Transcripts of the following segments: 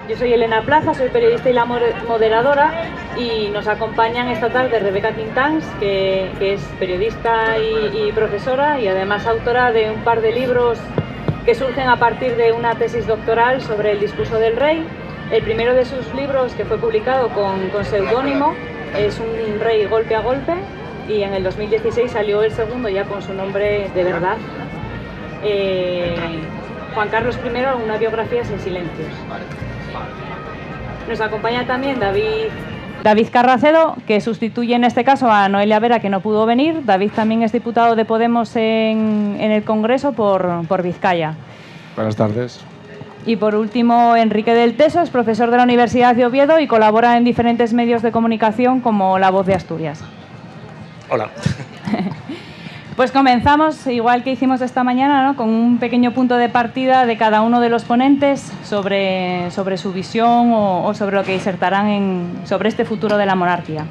Yo soy Elena Plaza, soy periodista y la moderadora, y nos acompañan esta tarde Rebeca Quintans, que es periodista y profesora, y además autora de un par de libros que surgen a partir de una tesis doctoral sobre el discurso del rey. El primero de sus libros, que fue publicado con seudónimo, es Un rey golpe a golpe, y en el 2016 salió el segundo ya con su nombre de verdad, Juan Carlos I, una biografía sin silencios. Nos acompaña también David Carracedo, que sustituye en este caso a Noelia Vera, que no pudo venir. David también es diputado de Podemos en el Congreso por Vizcaya. Buenas tardes. Y por último, Enrique del Teso es profesor de la Universidad de Oviedo y colabora en diferentes medios de comunicación como La Voz de Asturias. Hola. Pues comenzamos, igual que hicimos esta mañana, ¿no?, con un pequeño punto de partida de cada uno de los ponentes sobre su visión o sobre lo que disertarán sobre este futuro de la monarquía.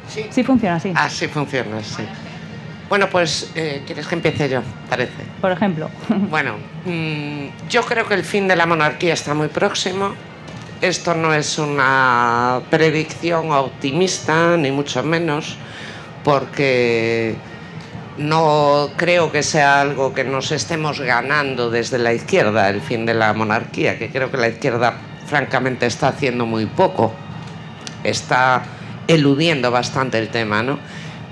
Sí. Sí funciona, sí. Ah, sí funciona, sí. Bueno, pues, ¿quieres que empiece yo? Parece. Por ejemplo. Bueno, yo creo que el fin de la monarquía está muy próximo. Esto no es una predicción optimista, ni mucho menos, porque no creo que sea algo que nos estemos ganando desde la izquierda, el fin de la monarquía, que creo que la izquierda francamente está haciendo muy poco, está eludiendo bastante el tema, ¿no?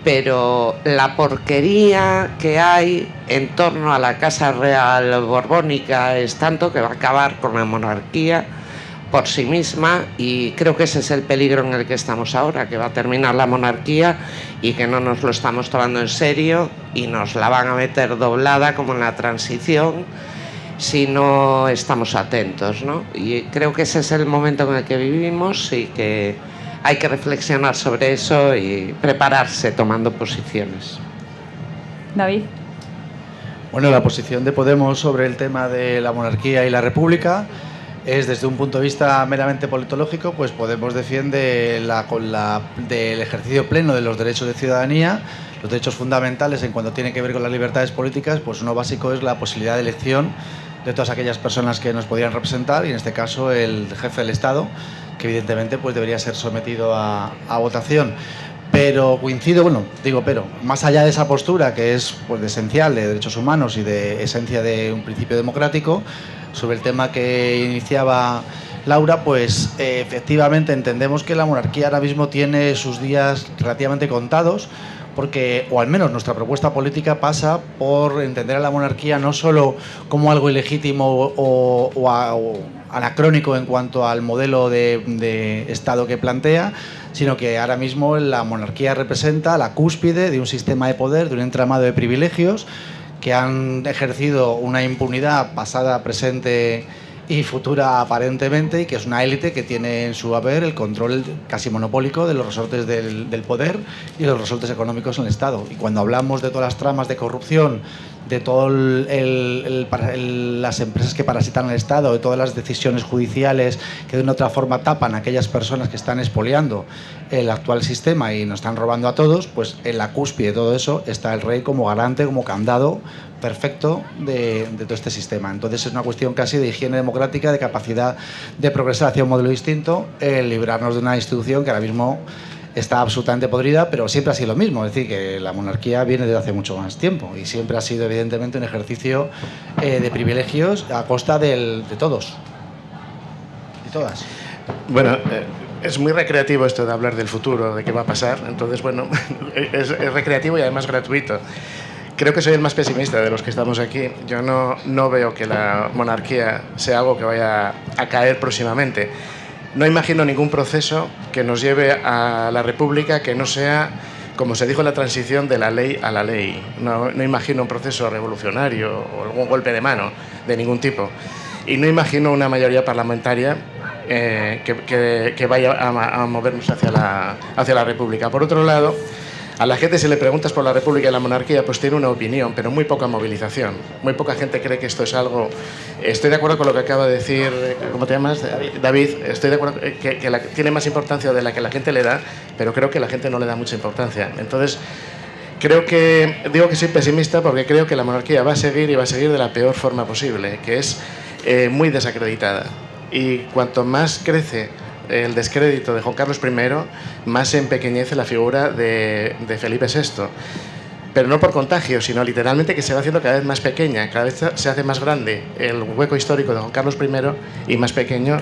Pero la porquería que hay en torno a la Casa Real Borbónica es tanto que va a acabar con la monarquía por sí misma, y creo que ese es el peligro en el que estamos ahora, que va a terminar la monarquía y que no nos lo estamos tomando en serio y nos la van a meter doblada como en la transición si no estamos atentos, ¿no? Y creo que ese es el momento en el que vivimos y que hay que reflexionar sobre eso y prepararse tomando posiciones. David. Bueno, la posición de Podemos sobre el tema de la monarquía y la república es, desde un punto de vista meramente politológico, pues Podemos defiende del ejercicio pleno de los derechos de ciudadanía, los derechos fundamentales en cuanto tiene que ver con las libertades políticas. Pues uno básico es la posibilidad de elección de todas aquellas personas que nos podrían representar, y en este caso el jefe del Estado, que evidentemente pues debería ser sometido a votación. Pero coincido, pero más allá de esa postura, que es pues esencial de derechos humanos y de esencia de un principio democrático, sobre el tema que iniciaba Laura, pues efectivamente entendemos que la monarquía ahora mismo tiene sus días relativamente contados, porque, o al menos nuestra propuesta política pasa por entender a la monarquía no solo como algo ilegítimo o anacrónico en cuanto al modelo de Estado que plantea, sino que ahora mismo la monarquía representa la cúspide de un sistema de poder, de un entramado de privilegios que han ejercido una impunidad pasada, presente y futura aparentemente, y que es una élite que tiene en su haber el control casi monopólico de los resortes del poder y los resortes económicos en el Estado. Y cuando hablamos de todas las tramas de corrupción, de todas las empresas que parasitan el Estado, de todas las decisiones judiciales que de una u otra forma tapan a aquellas personas que están expoliando el actual sistema y nos están robando a todos, pues en la cúspide de todo eso está el rey como garante, como candado perfecto de todo este sistema. Entonces es una cuestión casi de higiene democrática, de capacidad de progresar hacia un modelo distinto, librarnos de una institución que ahora mismo está absolutamente podrida, pero siempre ha sido lo mismo. Es decir, que la monarquía viene desde hace mucho más tiempo y siempre ha sido evidentemente un ejercicio de privilegios a costa de todos y todas. Bueno, es muy recreativo esto de hablar del futuro, de qué va a pasar. Entonces, bueno, es recreativo y además gratuito. Creo que soy el más pesimista de los que estamos aquí. Yo no veo que la monarquía sea algo que vaya a caer próximamente. No imagino ningún proceso que nos lleve a la república que no sea, como se dijo en la transición, de la ley a la ley. No imagino un proceso revolucionario o algún golpe de mano de ningún tipo. Y no imagino una mayoría parlamentaria que vaya a movernos hacia la república. Por otro lado, a la gente, si le preguntas por la república y la monarquía, pues tiene una opinión, pero muy poca movilización. Muy poca gente cree que esto es algo... Estoy de acuerdo con lo que acaba de decir... ¿Cómo te llamas? David. Estoy de acuerdo que tiene más importancia de la que la gente le da, pero creo que la gente no le da mucha importancia. Entonces, digo que soy pesimista porque creo que la monarquía va a seguir y va a seguir de la peor forma posible, que es muy desacreditada. Y cuanto más crece el descrédito de Juan Carlos I, más se empequeñece la figura de Felipe VI. Pero no por contagio, sino literalmente que se va haciendo cada vez más pequeña, cada vez se hace más grande el hueco histórico de Juan Carlos I y más pequeño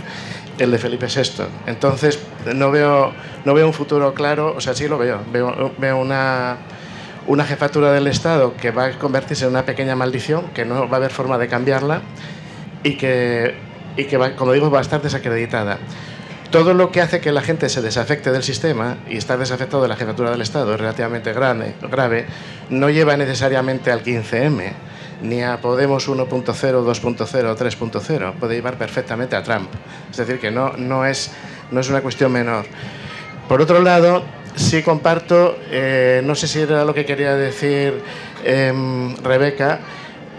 el de Felipe VI. Entonces no veo un futuro claro, o sea, sí lo veo una jefatura del Estado que va a convertirse en una pequeña maldición, que no va a haber forma de cambiarla y que va, como digo, va a estar desacreditada. Todo lo que hace que la gente se desafecte del sistema, y estar desafectado de la jefatura del Estado es relativamente grave, no lleva necesariamente al 15M, ni a Podemos 1.0, 2.0, 3.0, puede llevar perfectamente a Trump. Es decir, que no es una cuestión menor. Por otro lado, sí comparto, no sé si era lo que quería decir Rebeca,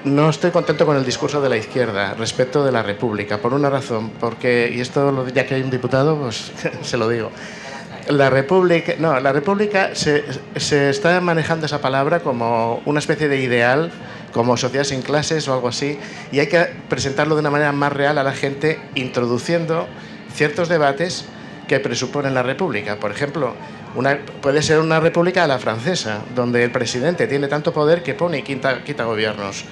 no estoy contento con el discurso de la izquierda respecto de la República, por una razón, porque, y esto ya que hay un diputado, pues se lo digo, la República se está manejando esa palabra como una especie de ideal, como sociedad sin clases o algo así, y hay que presentarlo de una manera más real a la gente, introduciendo ciertos debates que presuponen la República. Por ejemplo, puede ser una república a la francesa, donde el presidente tiene tanto poder que pone y quita gobiernos.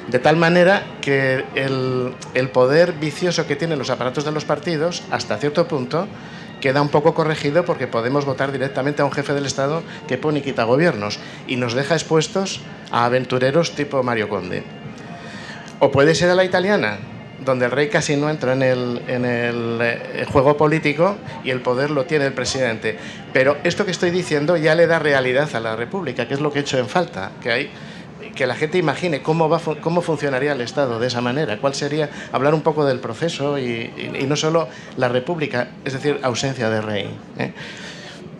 De tal manera que el poder vicioso que tienen los aparatos de los partidos, hasta cierto punto, queda un poco corregido porque podemos votar directamente a un jefe del Estado que pone y quita gobiernos y nos deja expuestos a aventureros tipo Mario Conde. O puede ser a la italiana, donde el rey casi no entra en el juego político y el poder lo tiene el presidente. Pero esto que estoy diciendo ya le da realidad a la República, que es lo que he hecho en falta, que la gente imagine cómo funcionaría el Estado de esa manera, cuál sería, hablar un poco del proceso y no solo la República, es decir, ausencia de rey.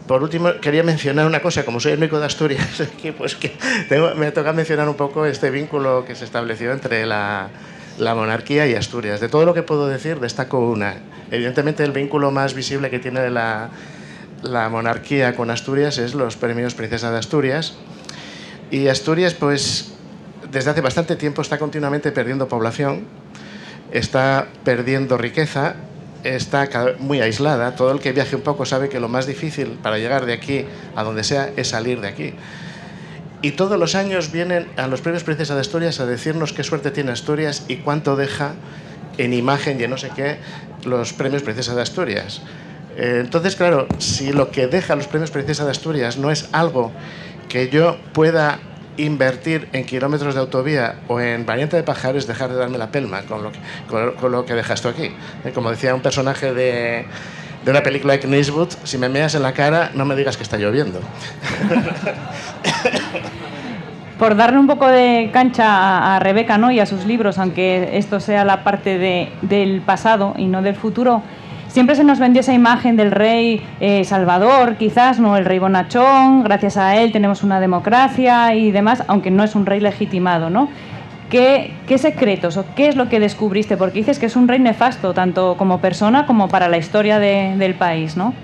Por último, quería mencionar una cosa, como soy el único de Asturias aquí, pues que me toca mencionar un poco este vínculo que se estableció entre la monarquía y Asturias. De todo lo que puedo decir, destaco una. Evidentemente, el vínculo más visible que tiene la monarquía con Asturias es los premios Princesa de Asturias. Y Asturias, pues, desde hace bastante tiempo está continuamente perdiendo población, está perdiendo riqueza, está muy aislada. Todo el que viaje un poco sabe que lo más difícil para llegar de aquí a donde sea es salir de aquí. Y todos los años vienen a los premios Princesa de Asturias a decirnos qué suerte tiene Asturias y cuánto deja en imagen y en no sé qué los premios Princesa de Asturias. Entonces, claro, si lo que deja los premios Princesa de Asturias no es algo que yo pueda invertir en kilómetros de autovía o en variante de Pajares, dejar de darme la pelma con lo que dejas tú aquí. Como decía un personaje de una película de Clint Eastwood, si me meas en la cara, no me digas que está lloviendo. Por darle un poco de cancha a Rebeca, ¿no?, y a sus libros, aunque esto sea la parte del pasado y no del futuro, siempre se nos vendió esa imagen del rey Salvador, quizás, ¿no?, el rey bonachón, gracias a él tenemos una democracia y demás, aunque no es un rey legitimado, ¿no? ¿Qué secretos o qué es lo que descubriste? Porque dices que es un rey nefasto, tanto como persona como para la historia del país, ¿no?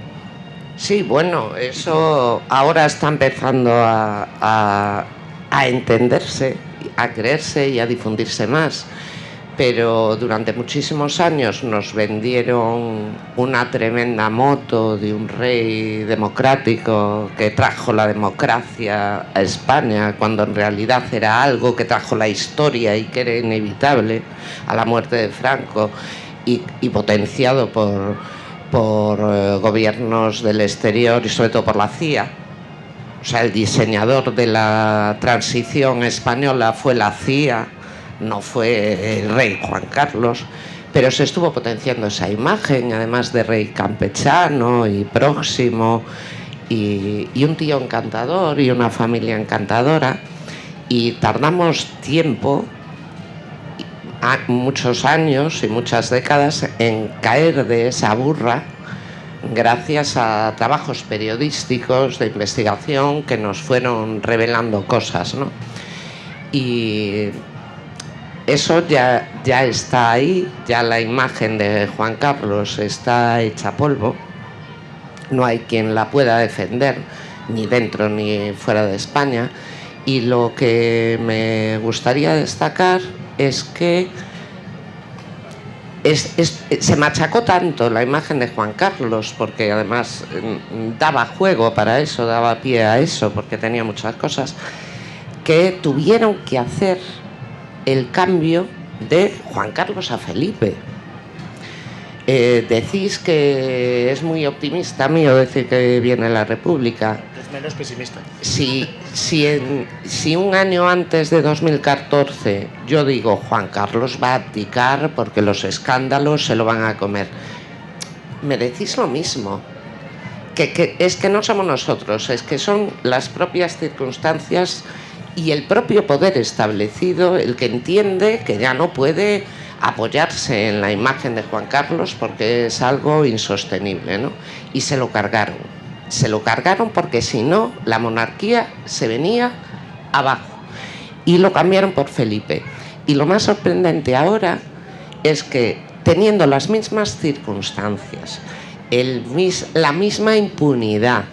Sí, bueno, eso ahora está empezando a entenderse, a creerse y a difundirse más. Pero durante muchísimos años nos vendieron una tremenda moto de un rey democrático que trajo la democracia a España, cuando en realidad era algo que trajo la historia y que era inevitable a la muerte de Franco y potenciado por gobiernos del exterior y sobre todo por la CIA. O sea, el diseñador de la transición española fue la CIA, no fue el rey Juan Carlos, pero se estuvo potenciando esa imagen, además de rey campechano y próximo, y un tío encantador y una familia encantadora, y tardamos tiempo, muchos años y muchas décadas, en caer de esa burra, gracias a trabajos periodísticos de investigación que nos fueron revelando cosas, ¿no? Y eso ya está ahí, ya la imagen de Juan Carlos está hecha polvo, no hay quien la pueda defender, ni dentro ni fuera de España, y lo que me gustaría destacar es que se machacó tanto la imagen de Juan Carlos, porque además daba juego para eso, daba pie a eso, porque tenía muchas cosas, que tuvieron que hacer el cambio de Juan Carlos a Felipe. Decís que es muy optimista mío decir que viene la República. Es menos pesimista. Si un año antes de 2014 yo digo Juan Carlos va a abdicar porque los escándalos se lo van a comer, me decís lo mismo. Que es que no somos nosotros, es que son las propias circunstancias y el propio poder establecido el que entiende que ya no puede apoyarse en la imagen de Juan Carlos porque es algo insostenible, ¿no? Y se lo cargaron. Se lo cargaron porque si no, la monarquía se venía abajo. Y lo cambiaron por Felipe. Y lo más sorprendente ahora es que, teniendo las mismas circunstancias, la misma impunidad,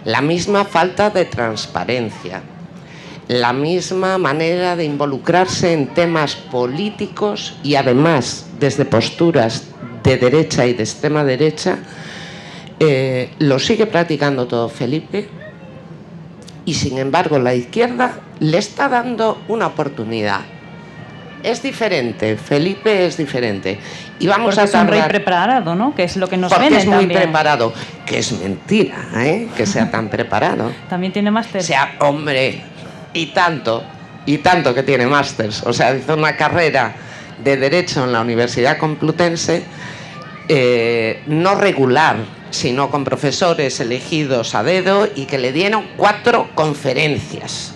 la misma falta de transparencia, la misma manera de involucrarse en temas políticos y además desde posturas de derecha y de extrema derecha, lo sigue practicando todo Felipe, y sin embargo la izquierda le está dando una oportunidad. Es diferente, Felipe es diferente. Y vamos porque a es un rey tardar, preparado, ¿no? Que es lo que nos porque vende es muy también. preparado, que es mentira, que sea tan preparado. También tiene máster. O sea, hombre, y tanto que tiene másters. O sea, hizo una carrera de Derecho en la Universidad Complutense, no regular, sino con profesores elegidos a dedo y que le dieron 4 conferencias.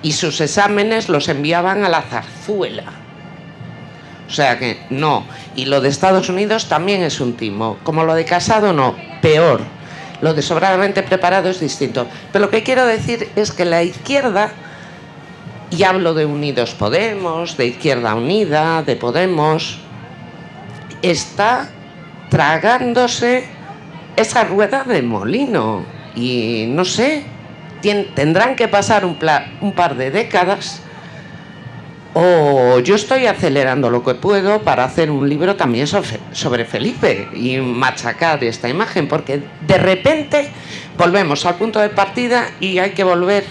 Y sus exámenes los enviaban a la zarzuela. O sea que no. Y lo de Estados Unidos también es un timo. Como lo de Casado, no. Peor. Lo de sobradamente preparado es distinto. Pero lo que quiero decir es que la izquierda, y hablo de Unidos Podemos, de Izquierda Unida, de Podemos, está tragándose esa rueda de molino. Y no sé, tendrán que pasar un par de décadas, o yo estoy acelerando lo que puedo para hacer un libro también sobre Felipe y machacar esta imagen, porque de repente volvemos al punto de partida y hay que volver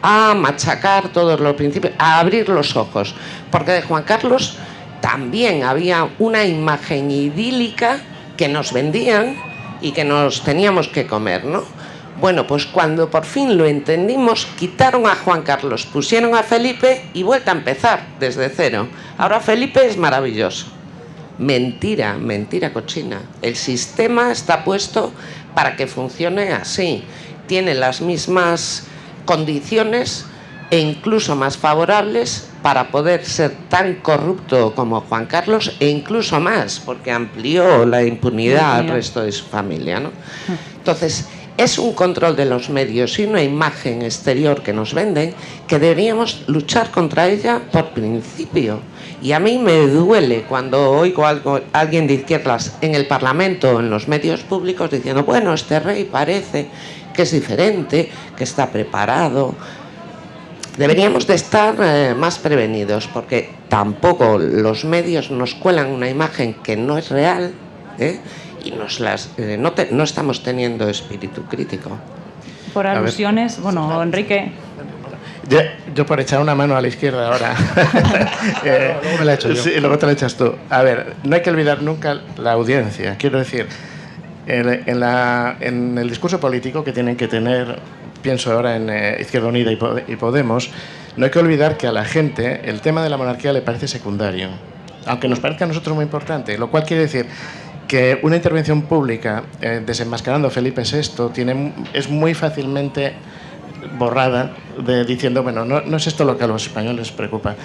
a machacar todos los principios, a abrir los ojos, porque de Juan Carlos también había una imagen idílica que nos vendían y que nos teníamos que comer, ¿no? Bueno, pues cuando por fin lo entendimos, quitaron a Juan Carlos, pusieron a Felipe y vuelta a empezar desde cero. Ahora Felipe es maravilloso. Mentira, mentira cochina. El sistema está puesto para que funcione así. Tiene las mismas condiciones e incluso más favorables para poder ser tan corrupto como Juan Carlos, e incluso más, porque amplió la impunidad al resto de su familia, ¿no? Entonces, es un control de los medios y una imagen exterior que nos venden, que deberíamos luchar contra ella por principio. Y a mí me duele cuando oigo a alguien de izquierdas en el Parlamento o en los medios públicos diciendo, bueno, este rey parece que es diferente, que está preparado. Deberíamos de estar más prevenidos, porque tampoco los medios nos cuelan una imagen que no es real, y no estamos teniendo espíritu crítico. Por alusiones, bueno, Enrique. Yo por echar una mano a la izquierda ahora. Luego me la echo yo. Sí, luego te la echas tú. A ver, no hay que olvidar nunca la audiencia. Quiero decir, en el discurso político que tienen que tener, pienso ahora en Izquierda Unida y Podemos, no hay que olvidar que a la gente el tema de la monarquía le parece secundario, aunque nos parezca a nosotros muy importante, lo cual quiere decir que una intervención pública desenmascarando a Felipe VI es muy fácilmente borrada diciendo, bueno, no es esto lo que a los españoles preocupa.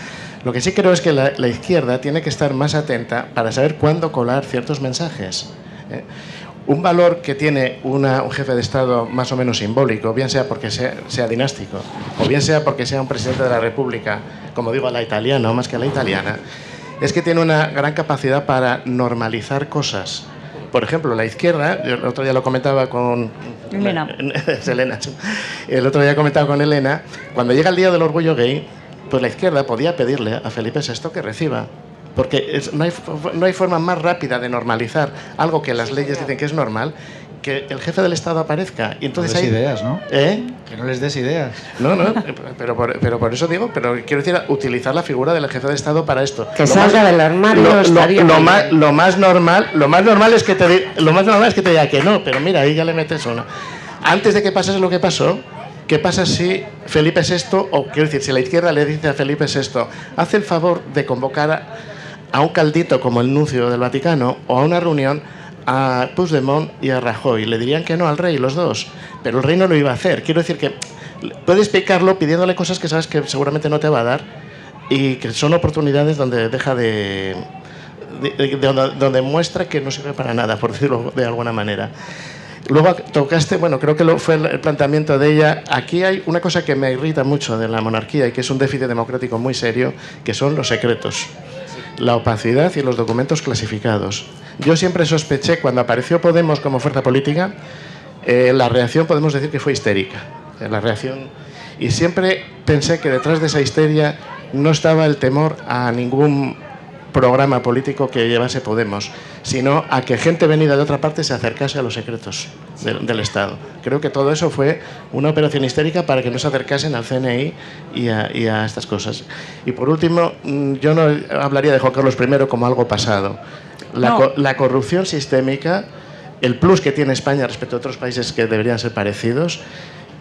Lo que sí creo es que la izquierda tiene que estar más atenta para saber cuándo colar ciertos mensajes. Un valor que tiene un jefe de Estado más o menos simbólico, bien sea porque sea dinástico, o bien sea porque sea un presidente de la República, como digo, a la italiana o más que a la italiana, es que tiene una gran capacidad para normalizar cosas. Por ejemplo, la izquierda, yo el otro día lo comentaba con Elena. El otro día comentaba con Elena, cuando llega el Día del Orgullo Gay, pues la izquierda podía pedirle a Felipe VI que reciba Porque no hay forma más rápida de normalizar algo que las leyes dicen que es normal, que el jefe del Estado aparezca. Y entonces no des ideas, ¿no? ¿Eh? Que no les des ideas. No, pero por eso digo, pero quiero decir, utilizar la figura del jefe de Estado para esto. Que salga del armario estaría muy bien. Lo más normal es que te diga que no, pero mira, ahí ya le metes una. Antes de que pasase lo que pasó, ¿qué pasa si Felipe VI, o quiero decir, si la izquierda le dice a Felipe VI, hace el favor de convocar a un caldito como el nuncio del Vaticano o a una reunión a Puigdemont y a Rajoy? Le dirían que no al rey, los dos, pero el rey no lo iba a hacer. Quiero decir que puedes explicarlo pidiéndole cosas que sabes que seguramente no te va a dar y que son oportunidades donde deja donde muestra que no sirve para nada, por decirlo de alguna manera. Luego tocaste, bueno, creo que fue el planteamiento de ella. Aquí hay una cosa que me irrita mucho de la monarquía y que es un déficit democrático muy serio, que son los secretos, la opacidad y los documentos clasificados. Yo siempre sospeché, cuando apareció Podemos como fuerza política, la reacción podemos decir que fue histérica. La reacción, y siempre pensé que detrás de esa histeria no estaba el temor a ningún programa político que llevase Podemos, sino a que gente venida de otra parte se acercase a los secretos del Estado. Creo que todo eso fue una operación histérica para que no se acercasen al CNI y a estas cosas. Y por último, yo no hablaría de Juan Carlos I como algo pasado. La corrupción sistémica, el plus que tiene España respecto a otros países que deberían ser parecidos,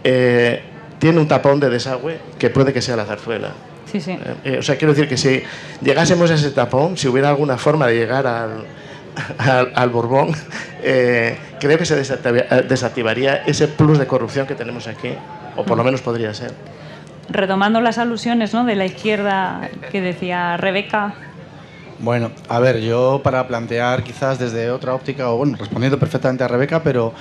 tiene un tapón de desagüe que puede que sea la zarzuela. Sí, sí. O sea, quiero decir que si llegásemos a ese tapón, si hubiera alguna forma de llegar al Borbón, creo que se desactivaría ese plus de corrupción que tenemos aquí, o por lo menos podría ser. Retomando las alusiones, ¿no?, de la izquierda que decía Rebeca. Bueno, a ver, yo para plantear quizás desde otra óptica, o bueno, respondiendo perfectamente a Rebeca, pero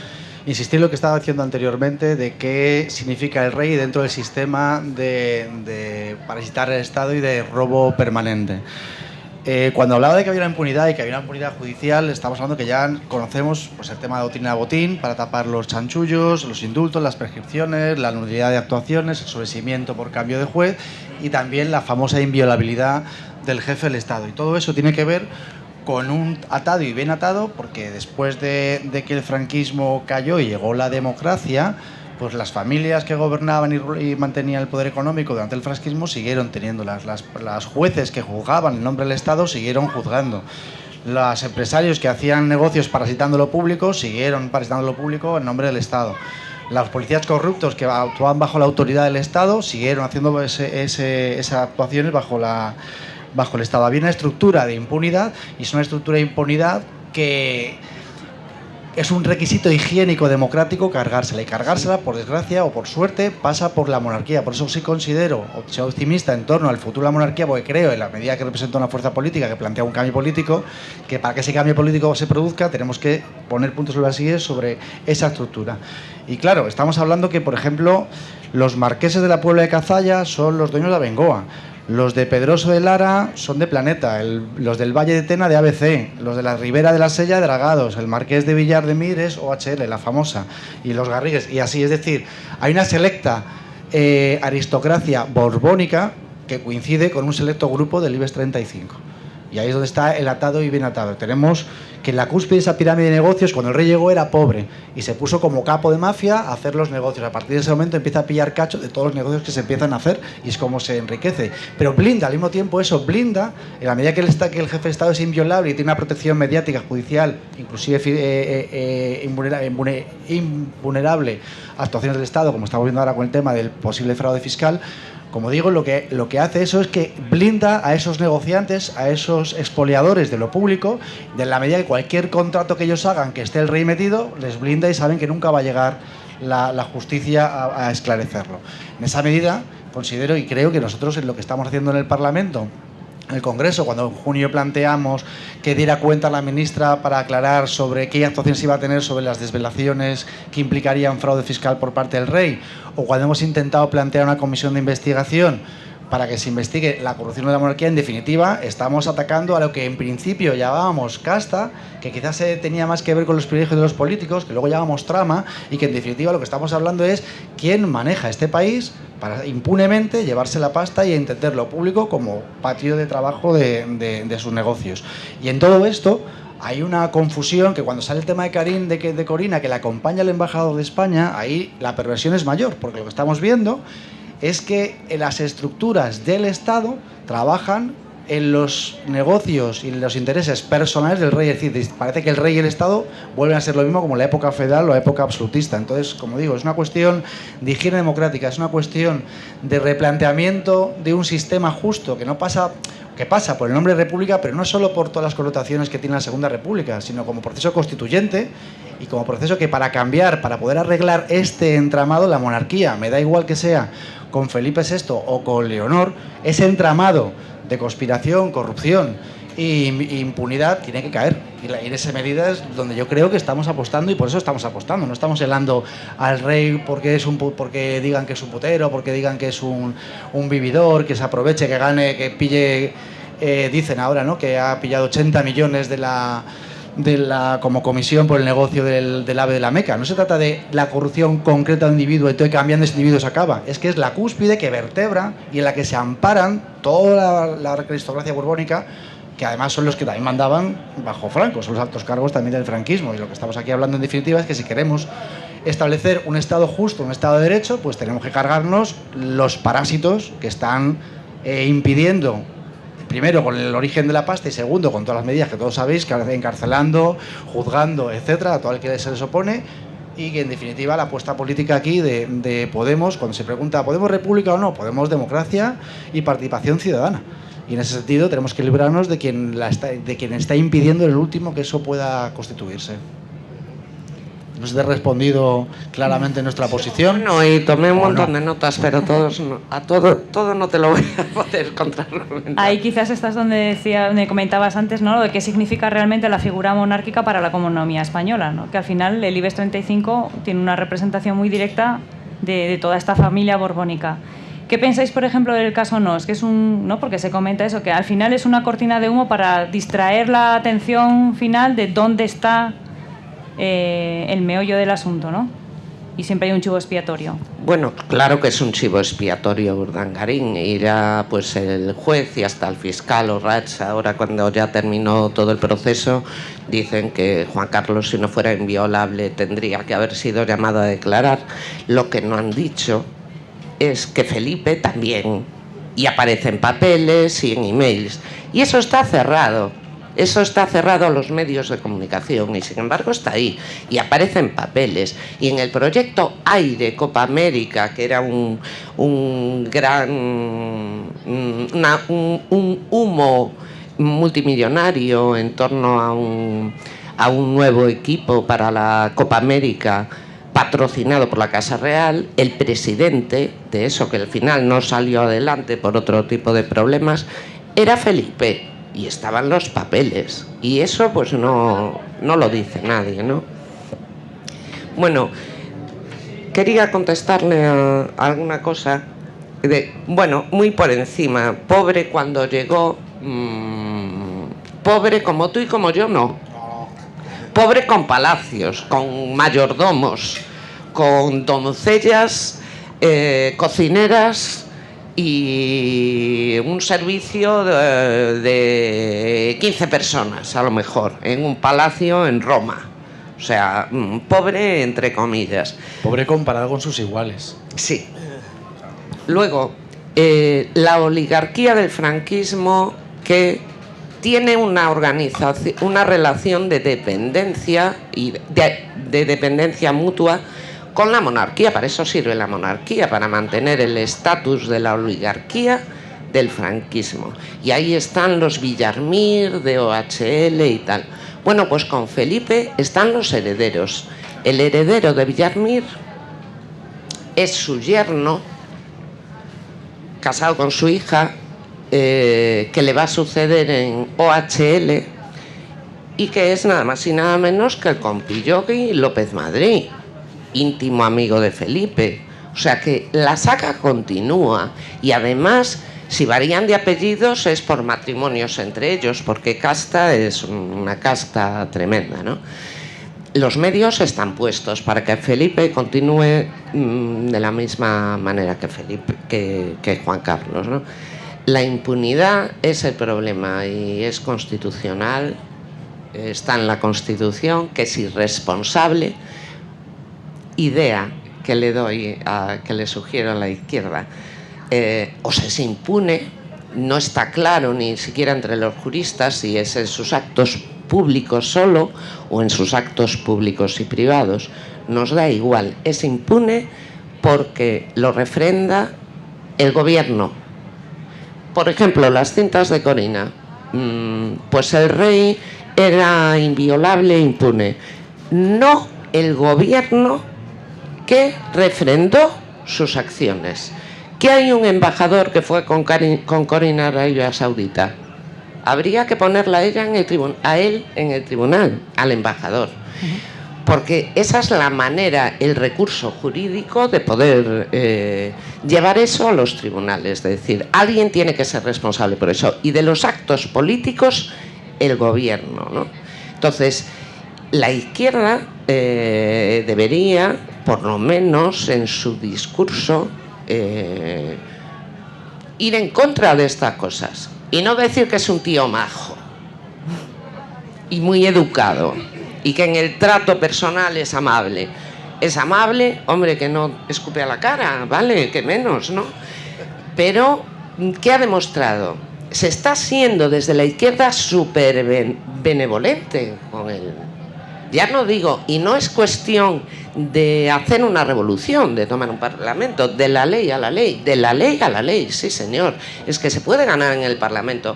insistir en lo que estaba diciendo anteriormente de qué significa el rey dentro del sistema de parasitar el Estado y de robo permanente. Cuando hablaba de que había una impunidad y que había una impunidad judicial, estamos hablando que ya conocemos pues, el tema de doctrina de botín para tapar los chanchullos, los indultos, las prescripciones, la nulidad de actuaciones, el sobreseimiento por cambio de juez y también la famosa inviolabilidad del jefe del Estado. Y todo eso tiene que ver con un atado y bien atado, porque después de que el franquismo cayó y llegó la democracia, pues las familias que gobernaban y mantenían el poder económico durante el franquismo siguieron teniendo las jueces que juzgaban en nombre del Estado siguieron juzgando. Los empresarios que hacían negocios parasitando lo público siguieron parasitando lo público en nombre del Estado. Los policías corruptos que actuaban bajo la autoridad del Estado siguieron haciendo esas actuaciones bajo el Estado. Había una estructura de impunidad y es una estructura de impunidad que es un requisito higiénico democrático cargársela. Y cargársela, por desgracia o por suerte, pasa por la monarquía. Por eso sí considero, soy optimista en torno al futuro de la monarquía, porque creo, en la medida que representa una fuerza política que plantea un cambio político, que para que ese cambio político se produzca tenemos que poner puntos sobre las IES sobre esa estructura. Y claro, estamos hablando que, por ejemplo, los marqueses de la Puebla de Cazalla son los dueños de Abengoa. Los de Pedroso de Lara son de Planeta, los del Valle de Tena de ABC, los de la Ribera de la Sella de Dragados, el Marqués de Villar de Mir es OHL, la famosa, y los Garrigues, y así, es decir, hay una selecta aristocracia borbónica que coincide con un selecto grupo del IBEX 35. Y ahí es donde está el atado y bien atado. Tenemos que en la cúspide de esa pirámide de negocios, cuando el rey llegó era pobre y se puso como capo de mafia a hacer los negocios. A partir de ese momento empieza a pillar cacho de todos los negocios que se empiezan a hacer y es como se enriquece. Pero blinda, al mismo tiempo eso blinda, en la medida que el jefe de Estado es inviolable y tiene una protección mediática, judicial, inclusive invulnerable a actuaciones del Estado, como estamos viendo ahora con el tema del posible fraude fiscal. Como digo, lo que hace eso es que blinda a esos negociantes, a esos expoliadores de lo público, de la medida que cualquier contrato que ellos hagan que esté el rey metido, les blinda y saben que nunca va a llegar la justicia a esclarecerlo. En esa medida, considero y creo que nosotros en lo que estamos haciendo en el Parlamento, en el Congreso, cuando en junio planteamos que diera cuenta la ministra para aclarar sobre qué actuaciones iba a tener sobre las desvelaciones que implicarían fraude fiscal por parte del rey, o cuando hemos intentado plantear una comisión de investigación para que se investigue la corrupción de la monarquía. En definitiva, estamos atacando a lo que en principio llamábamos casta, que quizás tenía más que ver con los privilegios de los políticos, que luego llamábamos trama, y que en definitiva lo que estamos hablando es quién maneja este país para impunemente llevarse la pasta y entender lo público como patio de trabajo de sus negocios. Y en todo esto hay una confusión, que cuando sale el tema de Corina, que le acompaña el embajador de España, ahí la perversión es mayor, porque lo que estamos viendo es que las estructuras del Estado trabajan en los negocios y en los intereses personales del rey. Es decir, parece que el rey y el Estado vuelven a ser lo mismo como la época feudal o la época absolutista. Entonces, como digo, es una cuestión de higiene democrática, es una cuestión de replanteamiento de un sistema justo que no pasa... que pasa por el nombre de República, pero no solo por todas las connotaciones que tiene la Segunda República, sino como proceso constituyente y como proceso que para cambiar, para poder arreglar este entramado, la monarquía, me da igual que sea con Felipe VI o con Leonor, ese entramado de conspiración, corrupción e impunidad tiene que caer. Y en esa medida es donde yo creo que estamos apostando, y por eso estamos apostando. No estamos helando al rey porque digan que es un putero, porque digan que es un vividor, que se aproveche, que gane, que pille... dicen ahora, ¿no?, que ha pillado 80 millones como comisión por el negocio del ave de la Meca. No se trata de la corrupción concreta de un individuo, entonces cambiando ese individuo se acaba. Es que es la cúspide que vertebra y en la que se amparan toda la aristocracia borbónica, que además son los que también mandaban bajo Franco, son los altos cargos también del franquismo. Y lo que estamos aquí hablando en definitiva es que si queremos establecer un Estado justo, un Estado de Derecho, pues tenemos que cargarnos los parásitos que están impidiendo, primero con el origen de la pasta y segundo con todas las medidas que todos sabéis, que encarcelando, juzgando, etcétera, a todo el que se les opone. Y que en definitiva la apuesta política aquí de Podemos, cuando se pregunta ¿Podemos república o no? Podemos democracia y participación ciudadana. Y en ese sentido tenemos que librarnos de quien está impidiendo el último que eso pueda constituirse. No sé si te he respondido claramente nuestra posición. No, y tomé un montón de notas, pero todo no te lo voy a poder contrargumentar. Ahí quizás estás donde comentabas antes, ¿no?, de qué significa realmente la figura monárquica para la economía española, ¿no? Que al final el IBEX 35 tiene una representación muy directa de toda esta familia borbónica. ¿Qué pensáis, por ejemplo, del caso Nos? Que es ¿no? Porque se comenta eso, que al final es una cortina de humo para distraer la atención final de dónde está el meollo del asunto, ¿no? Y siempre hay un chivo expiatorio. Bueno, claro que es un chivo expiatorio, Urdangarín. Irá pues el juez y hasta el fiscal Orrach, ahora cuando ya terminó todo el proceso, dicen que Juan Carlos, si no fuera inviolable, tendría que haber sido llamado a declarar. Lo que no han dicho es que Felipe también, y aparece en papeles y en emails, y eso está cerrado a los medios de comunicación, y sin embargo está ahí y aparece en papeles. Y en el proyecto Aire Copa América, que era un humo multimillonario en torno a un nuevo equipo para la Copa América, patrocinado por la Casa Real, el presidente de eso, que al final no salió adelante por otro tipo de problemas, era Felipe, y estaban los papeles, y eso pues no lo dice nadie, ¿no? Bueno, quería contestarle a alguna cosa, bueno, muy por encima. Pobre cuando llegó, pobre como tú y como yo, no. Pobre con palacios, con mayordomos, con doncellas, cocineras y un servicio de 15 personas, a lo mejor, en un palacio en Roma. O sea, pobre entre comillas. Pobre comparado con sus iguales. Sí. Luego, la oligarquía del franquismo, que tiene una organización, una relación de dependencia y de dependencia mutua con la monarquía. Para eso sirve la monarquía, para mantener el estatus de la oligarquía del franquismo. Y ahí están los Villarmir de OHL y tal. Bueno, pues con Felipe están los herederos. El heredero de Villarmir es su yerno, casado con su hija, que le va a suceder en OHL, y que es nada más y nada menos que el compilloqui López Madrid, íntimo amigo de Felipe. O sea que la saga continúa, y además Si varían de apellidos es por matrimonios entre ellos, porque casta es una casta tremenda, ¿no? Los medios están puestos para que Felipe continúe de la misma manera que Juan Carlos, ¿no? La impunidad es el problema y es constitucional, está en la Constitución, que es irresponsable. Idea que le doy, que le sugiero a la izquierda, o se es impune, no está claro ni siquiera entre los juristas si es en sus actos públicos solo o en sus actos públicos y privados. Nos da igual, es impune porque lo refrenda el gobierno. Por ejemplo, las cintas de Corina, pues el rey era inviolable e impune. No el gobierno que refrendó sus acciones. Que hay un embajador que fue con Corina a Arabia Saudita. Habría que ponerla a él en el tribunal, al embajador. Porque esa es la manera, el recurso jurídico de poder llevar eso a los tribunales. Es decir, alguien tiene que ser responsable por eso. Y de los actos políticos, el gobierno, ¿no? Entonces, la izquierda debería, por lo menos en su discurso, ir en contra de estas cosas. Y no decir que es un tío majo y muy educado y que en el trato personal es amable. Es amable, hombre, que no escupe a la cara, ¿vale? Que menos, ¿no? Pero, ¿qué ha demostrado? Se está siendo desde la izquierda súper benevolente con él. Ya no digo, y no es cuestión de hacer una revolución, de tomar un parlamento, de la ley a la ley, de la ley a la ley, sí señor. Es que se puede ganar en el Parlamento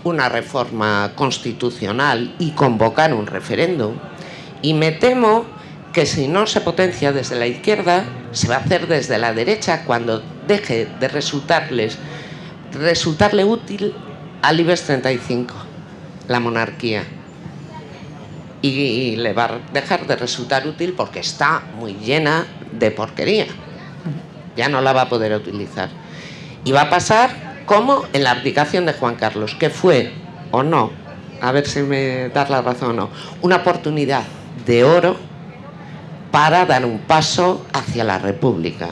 una reforma constitucional y convocar un referéndum. Y me temo que si no se potencia desde la izquierda, se va a hacer desde la derecha cuando deje de resultarle útil al IBEX 35, la monarquía. Y le va a dejar de resultar útil porque está muy llena de porquería. Ya no la va a poder utilizar. Y va a pasar como en la abdicación de Juan Carlos, que fue, o no, a ver si me das la razón o no, una oportunidad de oro para dar un paso hacia la República.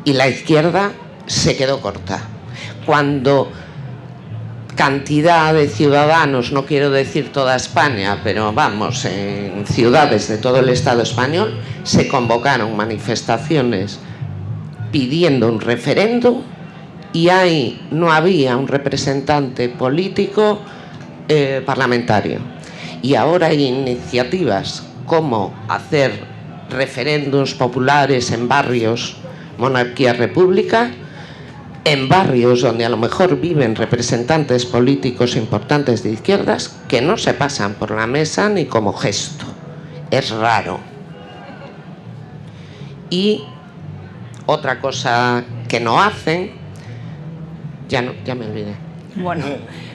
Y la izquierda se quedó corta. Cuando cantidad de ciudadanos, no quiero decir toda España, pero vamos, en ciudades de todo el Estado español, se convocaron manifestaciones pidiendo un referéndum y ahí no había un representante político parlamentario. Y ahora hay iniciativas como hacer referéndums populares en barrios, monarquía-república, en barrios donde a lo mejor viven representantes políticos importantes de izquierdas que no se pasan por la mesa ni como gesto. Es raro. Y otra cosa que no hacen, ya me olvidé. Bueno,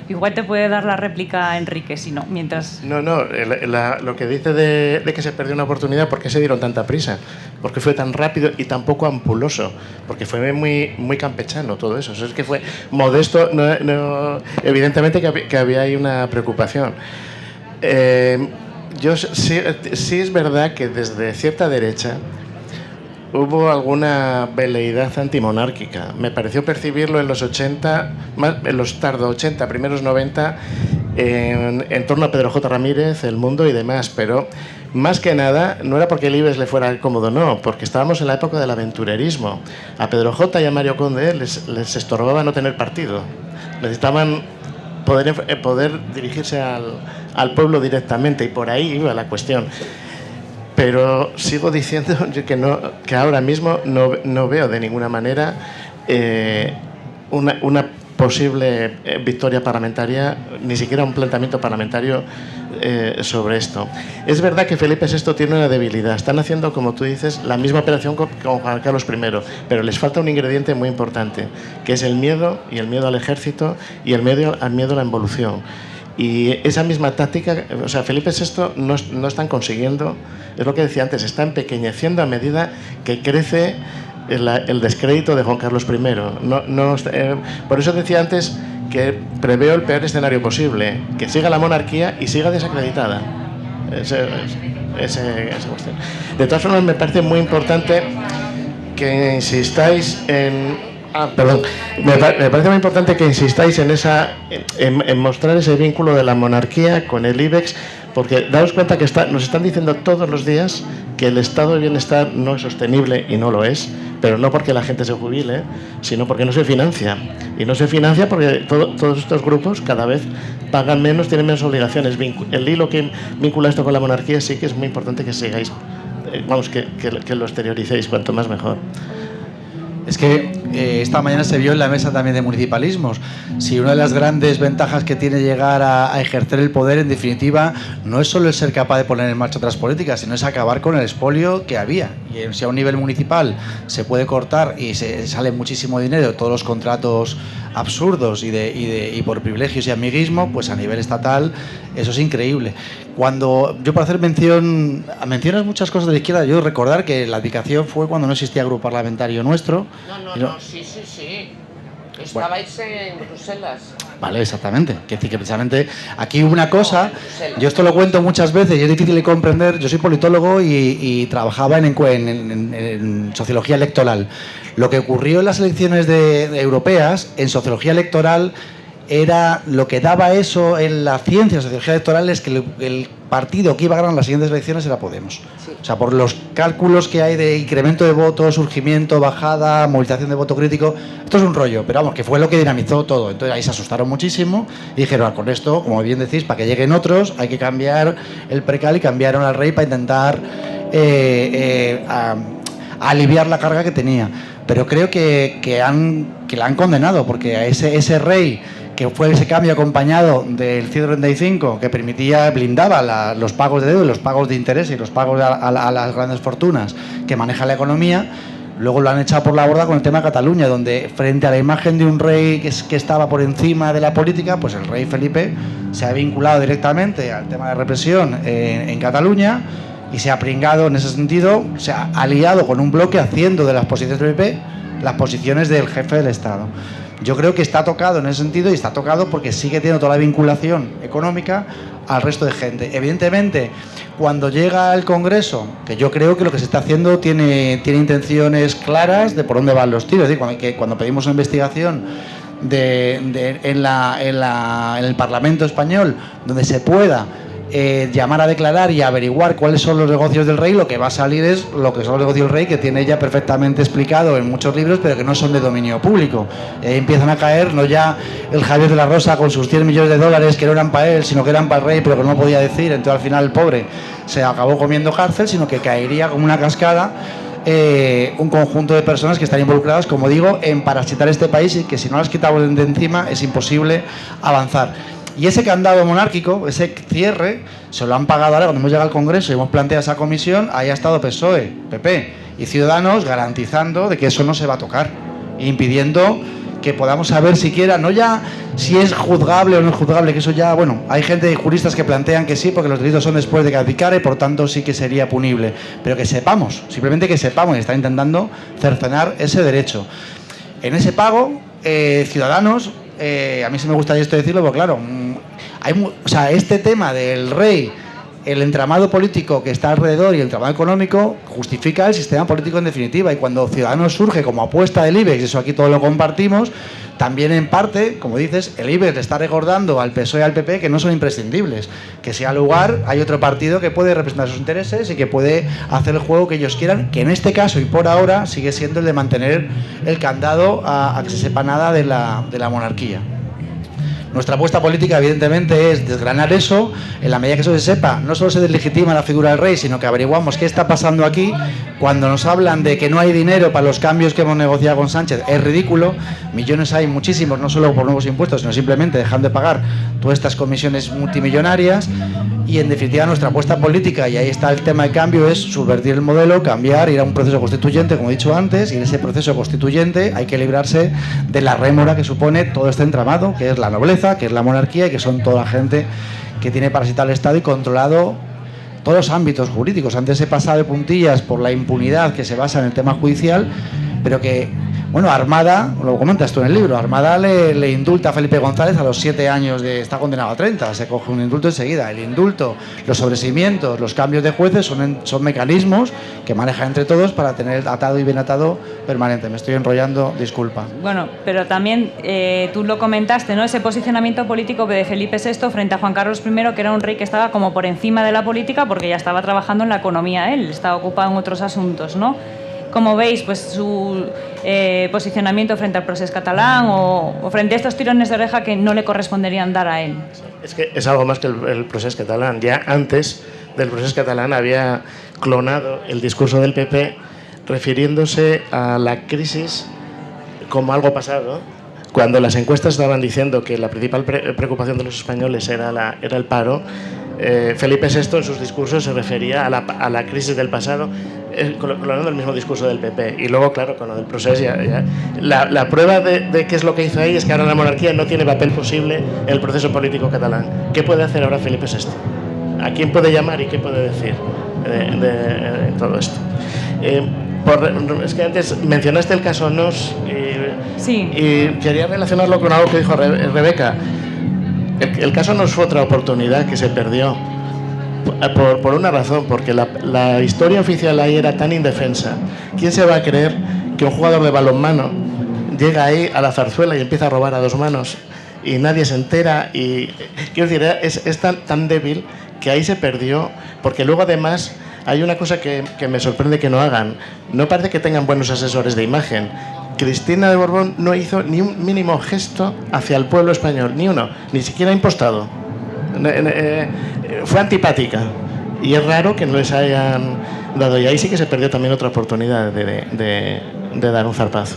igual te puede dar la réplica Enrique, si no, mientras... No, lo que dice de que se perdió una oportunidad, ¿por qué se dieron tanta prisa? ¿Por qué fue tan rápido y tan poco ampuloso? Porque fue muy campechano todo eso. Es que fue modesto, evidentemente que había ahí una preocupación. Sí es verdad que desde cierta derecha hubo alguna veleidad antimonárquica. Me pareció percibirlo en los 80, en los tardo 80, primeros 90, en torno a Pedro J. Ramírez, El Mundo y demás, pero más que nada no era porque el IBEX le fuera cómodo, no, porque estábamos en la época del aventurerismo. A Pedro J. y a Mario Conde les estorbaba no tener partido. Necesitaban poder dirigirse al pueblo directamente y por ahí iba la cuestión. Pero sigo diciendo que ahora mismo no veo de ninguna manera una posible victoria parlamentaria, ni siquiera un planteamiento parlamentario sobre esto. Es verdad que Felipe VI tiene una debilidad. Están haciendo, como tú dices, la misma operación con Juan Carlos I, pero les falta un ingrediente muy importante, que es el miedo, y el miedo al ejército, y el miedo a la involución. Y esa misma táctica, o sea, Felipe VI no están consiguiendo, es lo que decía antes, está empequeñeciendo a medida que crece el descrédito de Juan Carlos I. Por eso decía antes que preveo el peor escenario posible, que siga la monarquía y siga desacreditada. Esa cuestión. De todas formas, me parece muy importante que insistáis me parece muy importante que insistáis en mostrar ese vínculo de la monarquía con el IBEX, porque daos cuenta que nos están diciendo todos los días que el estado de bienestar no es sostenible, y no lo es, pero no porque la gente se jubile, sino porque no se financia. Y no se financia porque todos estos grupos cada vez pagan menos, tienen menos obligaciones. El hilo que vincula esto con la monarquía sí que es muy importante que sigáis, que lo exterioricéis, cuanto más mejor. Es que esta mañana se vio en la mesa también de municipalismos. Si una de las grandes ventajas que tiene llegar a ejercer el poder, en definitiva, no es solo el ser capaz de poner en marcha otras políticas, sino es acabar con el expolio que había. Y si a un nivel municipal se puede cortar y se sale muchísimo dinero de todos los contratos absurdos y por privilegios y amiguismo, pues a nivel estatal eso es increíble. Cuando yo, para hacer mencionas muchas cosas de la izquierda, yo recordar que la abdicación fue cuando no existía grupo parlamentario nuestro. No, sí. Estabais en Bruselas. Vale, exactamente. Que decir que precisamente aquí hubo una cosa, yo esto lo cuento muchas veces y es difícil de comprender. Yo soy politólogo y trabajaba en sociología electoral. Lo que ocurrió en las elecciones europeas, en sociología electoral, era lo que daba eso en la ciencia de sociología electoral, es que el partido que iba a ganar las siguientes elecciones era Podemos. Sí. O sea, por los cálculos que hay de incremento de votos, surgimiento, bajada, movilización de voto crítico, esto es un rollo, pero vamos, que fue lo que dinamizó todo. Entonces ahí se asustaron muchísimo y dijeron, con esto, como bien decís, para que lleguen otros hay que cambiar el precal, y cambiaron al rey para intentar aliviar la carga que tenía. Pero creo que la han condenado, porque a ese rey, que fue ese cambio acompañado del 135, que blindaba los pagos de deuda, los pagos de interés y los pagos a las grandes fortunas que maneja la economía, luego lo han echado por la borda con el tema de Cataluña, donde frente a la imagen de un rey que estaba por encima de la política, pues el rey Felipe se ha vinculado directamente al tema de represión en Cataluña y se ha pringado en ese sentido, se ha aliado con un bloque haciendo de las posiciones del PP las posiciones del jefe del Estado. Yo creo que está tocado en ese sentido, y está tocado porque sigue teniendo toda la vinculación económica al resto de gente. Evidentemente, cuando llega al Congreso, que yo creo que lo que se está haciendo tiene intenciones claras de por dónde van los tiros. Es decir, cuando pedimos una investigación en el Parlamento español, donde se pueda llamar a declarar y averiguar cuáles son los negocios del rey, lo que va a salir es lo que son los negocios del rey, que tiene ya perfectamente explicado en muchos libros, pero que no son de dominio público. Y ahí empiezan a caer, no ya el Javier de la Rosa con sus 100 millones de dólares que no eran para él, sino que eran para el rey, pero que no podía decir. Entonces al final el pobre se acabó comiendo cárcel, sino que caería como una cascada un conjunto de personas que están involucradas, como digo, en parasitar este país, y que si no las quitamos de encima es imposible avanzar. Y ese candado monárquico, ese cierre, se lo han pagado ahora cuando hemos llegado al Congreso y hemos planteado esa comisión. Ahí ha estado PSOE, PP y Ciudadanos garantizando de que eso no se va a tocar, impidiendo que podamos saber siquiera, no ya si es juzgable o no es juzgable, que eso ya, bueno, hay gente y juristas que plantean que sí, porque los delitos son después de que abdicara y por tanto sí que sería punible, pero que sepamos, simplemente que sepamos, y está intentando cercenar ese derecho. En ese pago, Ciudadanos, a mí sí me gustaría esto decirlo, porque claro, este tema del rey, el entramado político que está alrededor y el entramado económico justifica el sistema político en definitiva, y cuando Ciudadanos surge como apuesta del IBEX, eso aquí todo lo compartimos, también en parte, como dices, el IBEX le está recordando al PSOE y al PP que no son imprescindibles, que si al lugar hay otro partido que puede representar sus intereses y que puede hacer el juego que ellos quieran, que en este caso y por ahora sigue siendo el de mantener el candado a que se sepa nada de la monarquía. Nuestra apuesta política, evidentemente, es desgranar eso. En la medida que eso se sepa, no solo se deslegitima la figura del rey, sino que averiguamos qué está pasando aquí. Cuando nos hablan de que no hay dinero para los cambios que hemos negociado con Sánchez, es ridículo. Millones hay muchísimos, no solo por nuevos impuestos, sino simplemente dejando de pagar todas estas comisiones multimillonarias. Y en definitiva, nuestra apuesta política, y ahí está el tema de cambio, es subvertir el modelo, cambiar, ir a un proceso constituyente, como he dicho antes, y en ese proceso constituyente hay que librarse de la rémora que supone todo este entramado, que es la nobleza, que es la monarquía, y que son toda la gente que tiene parasitado el Estado y controlado todos los ámbitos jurídicos. Antes he pasado de puntillas por la impunidad que se basa en el tema judicial, pero que, bueno, Armada, lo comentas tú en el libro, Armada le indulta a Felipe González a los 7 años está condenado a 30, se coge un indulto enseguida. El indulto, los sobreseimientos, los cambios de jueces son mecanismos que manejan entre todos para tener atado y bien atado permanente. Me estoy enrollando, disculpa. Bueno, pero también tú lo comentaste, ¿no? Ese posicionamiento político de Felipe VI frente a Juan Carlos I, que era un rey que estaba como por encima de la política porque ya estaba trabajando en la economía él, estaba ocupado en otros asuntos, ¿no? Como veis, pues su posicionamiento frente al procés catalán o frente a estos tirones de oreja que no le corresponderían dar a él. Es que es algo más que el procés catalán. Ya antes del procés catalán había clonado el discurso del PP refiriéndose a la crisis como algo pasado, cuando las encuestas estaban diciendo que la principal preocupación de los españoles era el paro. Felipe VI en sus discursos se refería a la crisis del pasado, clonando el mismo discurso del PP. Y luego, claro, con lo del proceso la prueba de qué es lo que hizo ahí es que ahora la monarquía no tiene papel posible en el proceso político catalán. ¿Qué puede hacer ahora Felipe VI? ¿A quién puede llamar y qué puede decir de todo esto? Es que antes mencionaste el caso Nos sí. Y quería relacionarlo con algo que dijo Rebeca. El caso Nos fue otra oportunidad que se perdió por una razón, porque la historia oficial ahí era tan indefensa. ¿Quién se va a creer que un jugador de balonmano llega ahí a la zarzuela y empieza a robar a 2 manos y nadie se entera? Y quiero decir, es tan débil que ahí se perdió, porque luego además hay una cosa que me sorprende que no hagan. No parece que tengan buenos asesores de imagen. Cristina de Borbón no hizo ni un mínimo gesto hacia el pueblo español, ni uno, ni siquiera impostado. Fue antipática y es raro que no les hayan dado, y ahí sí que se perdió también otra oportunidad de dar un zarpazo.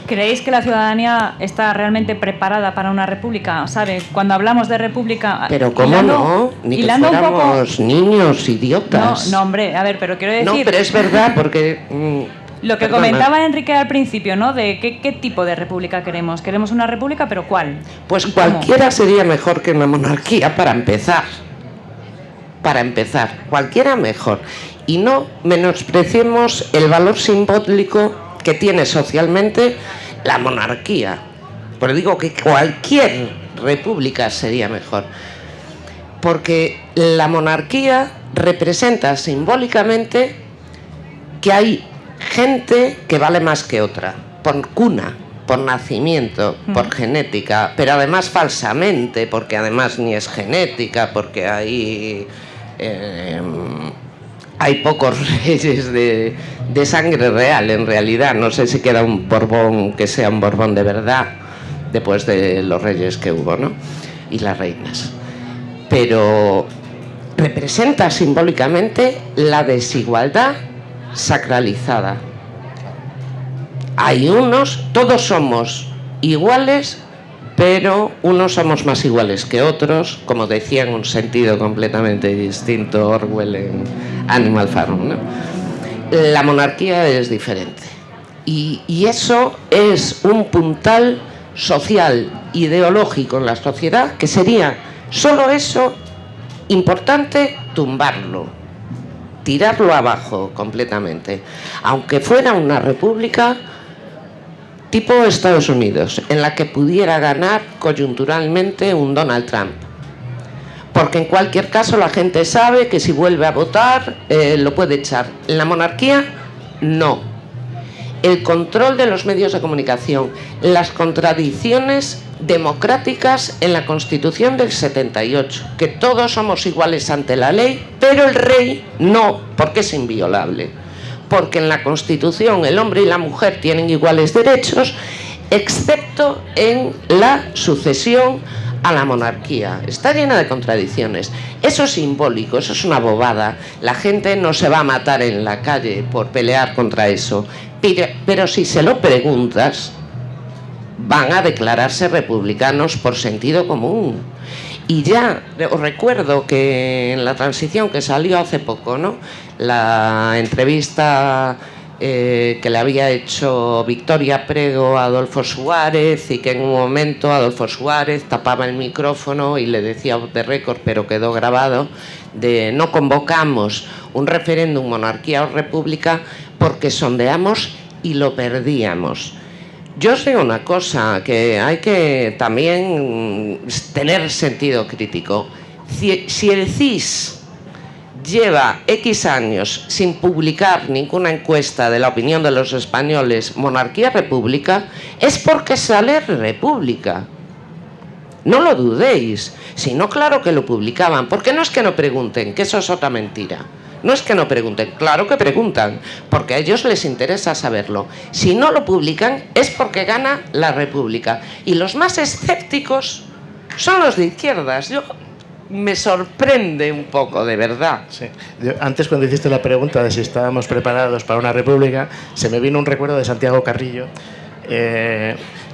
¿Creéis que la ciudadanía está realmente preparada para una república? ¿Sabe? Cuando hablamos de república... Pero ¿cómo no? Ni que fuéramos niños, idiotas. No, hombre, a ver, pero quiero decir... No, pero es verdad, porque... Lo que comentaba Enrique al principio, ¿no? De qué tipo de república queremos. Queremos una república, pero ¿cuál? Pues cualquiera sería mejor que una monarquía, para empezar. Para empezar, cualquiera mejor. Y no menospreciemos el valor simbólico que tiene socialmente la monarquía. Pero digo que cualquier república sería mejor. Porque la monarquía representa simbólicamente que hay gente que vale más que otra, por cuna, por nacimiento, por genética, pero además falsamente, porque además ni es genética, porque hay pocos reyes de sangre real, en realidad. No sé si queda un Borbón que sea un Borbón de verdad, después de los reyes que hubo, ¿no? Y las reinas. Pero representa simbólicamente la desigualdad sacralizada. Hay todos somos iguales, pero unos somos más iguales que otros, como decía en un sentido completamente distinto Orwell en Animal Farm, ¿no? La monarquía es diferente y eso es un puntal social, ideológico en la sociedad, que sería solo eso importante tumbarlo, tirarlo abajo completamente, aunque fuera una república tipo Estados Unidos, en la que pudiera ganar coyunturalmente un Donald Trump. Porque en cualquier caso la gente sabe que si vuelve a votar lo puede echar. En la monarquía, no. El control de los medios de comunicación, las contradicciones democráticas en la Constitución del 78, que todos somos iguales ante la ley, pero el rey no, porque es inviolable. Porque en la Constitución el hombre y la mujer tienen iguales derechos, excepto en la sucesión a la monarquía. Está llena de contradicciones. Eso es simbólico, eso es una bobada. La gente no se va a matar en la calle por pelear contra eso. Pero si se lo preguntas, van a declararse republicanos por sentido común. Y ya os recuerdo que en la transición que salió hace poco, ¿no?, la entrevista que le había hecho Victoria Prego a Adolfo Suárez, y que en un momento Adolfo Suárez tapaba el micrófono y le decía off the record, pero quedó grabado, de no convocamos un referéndum monarquía o república porque sondeamos y lo perdíamos. Yo os digo una cosa, que hay que también tener sentido crítico. Si el CIS lleva X años sin publicar ninguna encuesta de la opinión de los españoles, monarquía-república, es porque sale república. No lo dudéis, si no, claro que lo publicaban, porque no es que no pregunten, que eso es otra mentira. No es que no pregunten, claro que preguntan, porque a ellos les interesa saberlo. Si no lo publican es porque gana la república. Y los más escépticos son los de izquierdas. Me sorprende un poco, de verdad. Sí. Antes, cuando hiciste la pregunta de si estábamos preparados para una república, se me vino un recuerdo de Santiago Carrillo.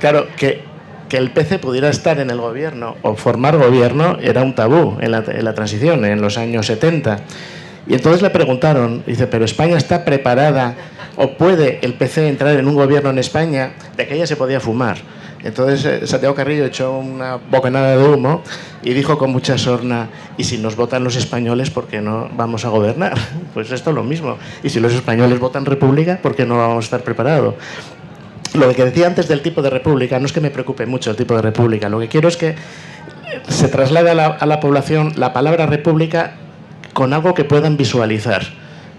Claro, que el PC pudiera estar en el gobierno o formar gobierno era un tabú en la transición, en los años 70. Y entonces le preguntaron, dice, ¿pero España está preparada o puede el PC entrar en un gobierno en España? De aquella se podía fumar. Entonces Santiago Carrillo echó una bocanada de humo y dijo con mucha sorna, ¿y si nos votan los españoles, por qué no vamos a gobernar? Pues esto es lo mismo. Y si los españoles votan república, ¿por qué no vamos a estar preparados? Lo que decía antes del tipo de república, no es que me preocupe mucho el tipo de república, lo que quiero es que se traslade a la población la palabra república con algo que puedan visualizar,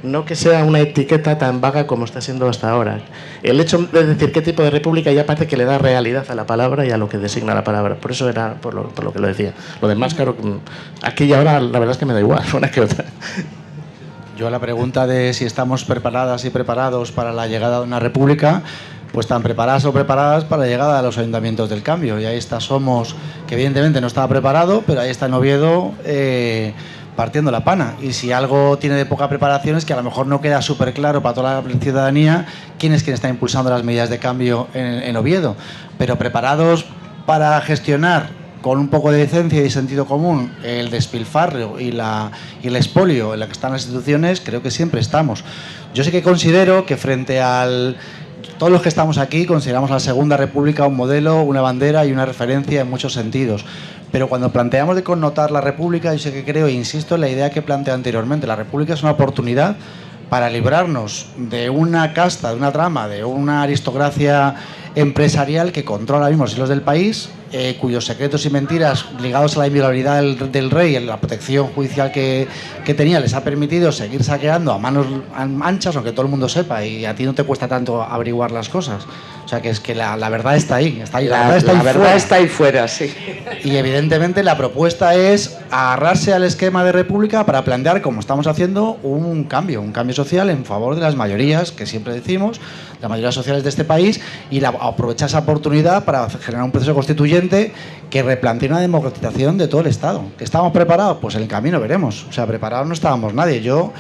no que sea una etiqueta tan vaga como está siendo hasta ahora. El hecho de decir qué tipo de república ya parece que le da realidad a la palabra y a lo que designa la palabra. Por eso era por lo que lo decía. Lo demás, claro, aquí y ahora la verdad es que me da igual, una que otra. Yo a la pregunta de si estamos preparadas y preparados para la llegada de una república, pues tan preparadas o preparadas para la llegada de los ayuntamientos del cambio. Y ahí está Somos, que evidentemente no estaba preparado, pero ahí está en Oviedo partiendo la pana. Y si algo tiene de poca preparación es que a lo mejor no queda súper claro para toda la ciudadanía quién es quien está impulsando las medidas de cambio en Oviedo. Pero preparados para gestionar con un poco de decencia y sentido común el despilfarro y el expolio en la que están las instituciones, creo que siempre estamos. Yo sí que considero que frente al... Todos los que estamos aquí consideramos a la Segunda República un modelo, una bandera y una referencia en muchos sentidos. Pero cuando planteamos de connotar la República, yo sé que creo e insisto en la idea que planteé anteriormente. La República es una oportunidad para librarnos de una casta, de una trama, de una aristocracia empresarial que controla mismo los hilos del país, cuyos secretos y mentiras ligados a la inviolabilidad del rey, la protección judicial que tenía, les ha permitido seguir saqueando a manos anchas, aunque todo el mundo sepa, y a ti no te cuesta tanto averiguar las cosas. O sea, que es que la verdad está ahí. La verdad está ahí fuera, sí. Y evidentemente la propuesta es agarrarse al esquema de república para plantear, como estamos haciendo, un cambio social en favor de las mayorías, que siempre decimos, las mayorías sociales de este país, y aprovechar esa oportunidad para generar un proceso constituyente que replantee una democratización de todo el Estado. ¿Que estamos preparados? Pues en el camino veremos. O sea, preparados no estábamos nadie. Yo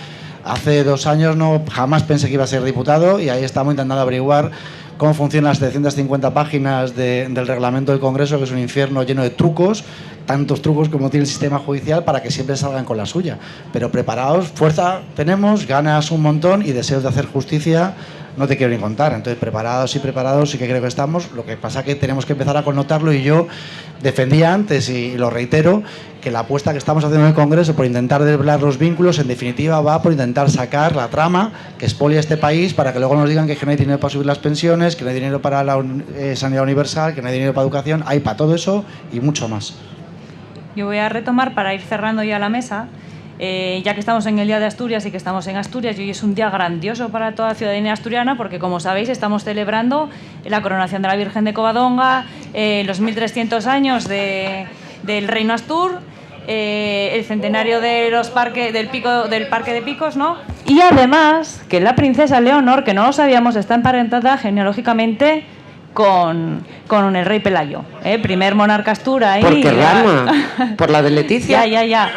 hace 2 años jamás pensé que iba a ser diputado y ahí estamos intentando averiguar cómo funcionan las 750 páginas del reglamento del Congreso, que es un infierno lleno de trucos, tantos trucos como tiene el sistema judicial para que siempre salgan con la suya. Pero preparados, fuerza tenemos, ganas un montón y deseos de hacer justicia no te quiero ni contar. Entonces, preparados sí que creo que estamos. Lo que pasa es que tenemos que empezar a connotarlo, y yo defendía antes, y lo reitero, que la apuesta que estamos haciendo en el Congreso por intentar desvelar los vínculos, en definitiva, va por intentar sacar la trama que expolia este país para que luego nos digan que no hay dinero para subir las pensiones, que no hay dinero para la sanidad universal, que no hay dinero para educación. Hay para todo eso y mucho más. Yo voy a retomar para ir cerrando ya la mesa. Ya que estamos en el Día de Asturias y que estamos en Asturias, y hoy es un día grandioso para toda la ciudadanía asturiana, porque, como sabéis, estamos celebrando la coronación de la Virgen de Covadonga, los 1300 años del Reino Astur, el centenario de del Parque de Picos, ¿no? Y además que la princesa Leonor, que no lo sabíamos, está emparentada genealógicamente con el rey Pelayo, primer monarca astur ahí. ¿Por qué rama? ¿Por la de Leticia? Ya.